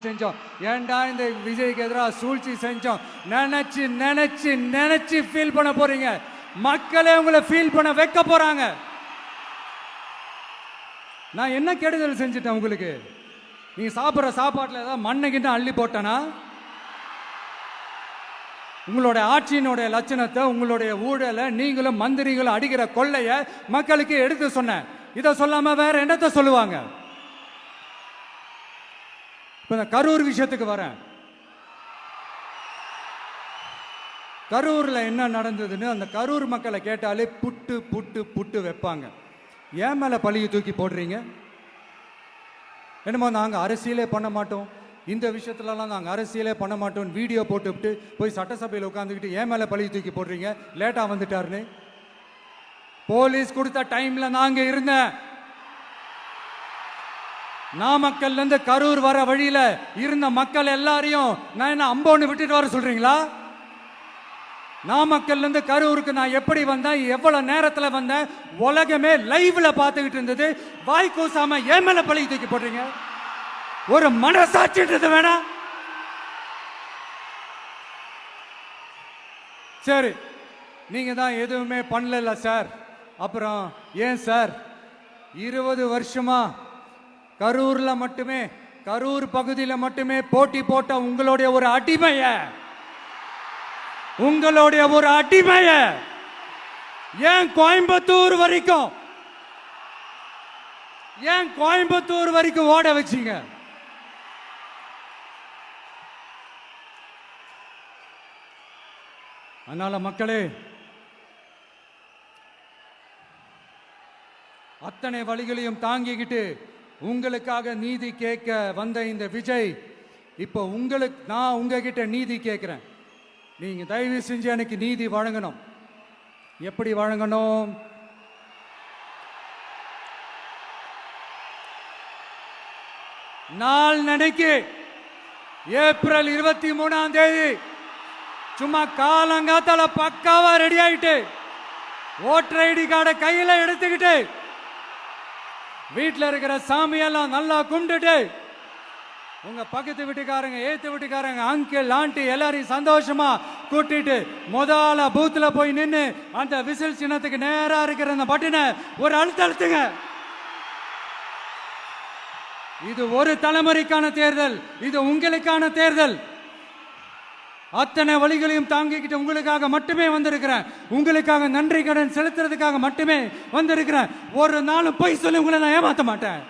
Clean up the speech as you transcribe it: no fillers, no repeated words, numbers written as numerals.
செஞ்சோம். ஏன்டா இந்த விஜய்க்கு எதிராக சூழ்ச்சி செஞ்சோம் நினைச்சு நினைச்சு நினைச்சு ஃபீல் பண்ண போறீங்க. மக்களே உங்களை ஃபீல் பண்ண வைக்க போறாங்க. நான் என்ன கெடுதல் செஞ்சுட்டேன் உங்களுக்கு? நீங்க சாப்பிட்ற சாப்பாட்டில் ஏதாவது மண்ணைக்கிட்ட அள்ளி போட்டேனா? உங்களுடைய ஆட்சியினுடைய லட்சணத்தை, உங்களுடைய ஊழலை, நீங்களும் மந்திரிகளும் அடிக்கிற கொள்ளைய மக்களுக்கு எடுத்து சொன்னேன். இதை சொல்லாம வேற என்னத்தை சொல்லுவாங்க? இப்ப கரூர் விஷயத்துக்கு வரேன். கரூர்ல என்ன நடந்ததுன்னு அந்த கரூர் மக்களை கேட்டாலே புட்டு புட்டு புட்டு வைப்பாங்க. ஏன் மேல பழியை தூக்கி போடுறீங்க? என்னமோ நாங்க அரசியலே பண்ண மாட்டோம், இந்த விஷயத்துலலாம் நாங்கள் அரசியலே பண்ண மாட்டோம், வீடியோ போட்டுவிட்டு போய் சட்டசபையில் உட்காந்துக்கிட்டு ஏன் மேலே பழியை தூக்கி போடுறீங்க? லேட்டாக வந்துட்டாருன்னு போலீஸ் கொடுத்த டைம்ல நாங்க இருந்தேன். நாமக்கல்ல இருந்து கரூர் வர வழியில இருந்த மக்கள் எல்லாரையும் நான் என்ன அம்போன்னு விட்டுட்டு வர சொல்றீங்களா? நாமக்கல்ல இருந்து கரூருக்கு நான் எப்படி வந்தேன், எவ்வளவு நேரத்துல வந்தேன், உலகமே லைவ்ல பார்த்துக்கிட்டு இருந்தது. வாய் கூசாம ஏன் மேல பழி தூக்கி போடுறீங்க? ஒரு மனசாட்சின்றது வேணா? சரி, நீங்க தான் எதுவுமே பண்ணல சார். அப்புறம் ஏன் சார் 20 வருஷமா கரூர்ல மட்டுமே, கரூர் பகுதியில மட்டுமே போட்டி போட்ட உங்களுடைய ஒரு அடிமைய, உங்களுடைய ஒரு அடிமைய ஏன் கோயம்புத்தூர் வரைக்கும், ஏன் கோயம்புத்தூர் வரைக்கும் ஓட வச்சீங்க? அதனால மக்களே, அத்தனை வழிகளையும் தாங்கிக்கிட்டு உங்களுக்காக நீதி கேட்க வந்த இந்த விஜய், இப்போ உங்களுக்கு நான் உங்ககிட்ட நீதி கேட்கிறேன். நீங்க தயவு செஞ்சு எனக்கு நீதி வழங்கணும். எப்படி வழங்கணும்? நாள் நடைக்கு ஏப்ரல் 23ஆம் தேதி சும்மா காலங்காத்தால பக்காவா ரெடி ஆயிட்டு, ஓட்டர் ஐடி கார்டை கையில எடுத்துக்கிட்டு, வீட்டில் இருக்கிற சாமியெல்லாம் நல்லா கும்பிட்டுட்டு, உங்க பக்கத்து வீட்டுக்காரங்க, ஏத்து வீட்டுக்காரங்க, அங்கிள் ஆண்டி எல்லாரையும் சந்தோஷமா கூட்டிட்டு முதல்ல பூத்துல போய் நின்று அந்த விசில் சின்னத்துக்கு நேரா இருக்கிற அந்த பட்டனை ஒரு அழுத்துங்க. இது ஒரு தலைமுறைக்கான தேர்தல், இது உங்களுக்கான தேர்தல். அத்தனை வழிகளையும் தாங்கிக்கிட்டு உங்களுக்காக மட்டுமே வந்திருக்கிறேன். உங்களுக்காக நன்றி கடன் செலுத்துறதுக்காக மட்டுமே வந்திருக்கிறேன். ஒரு நாளும் பொய் சொல்லி உங்களை நான் ஏமாற்ற மாட்டேன்.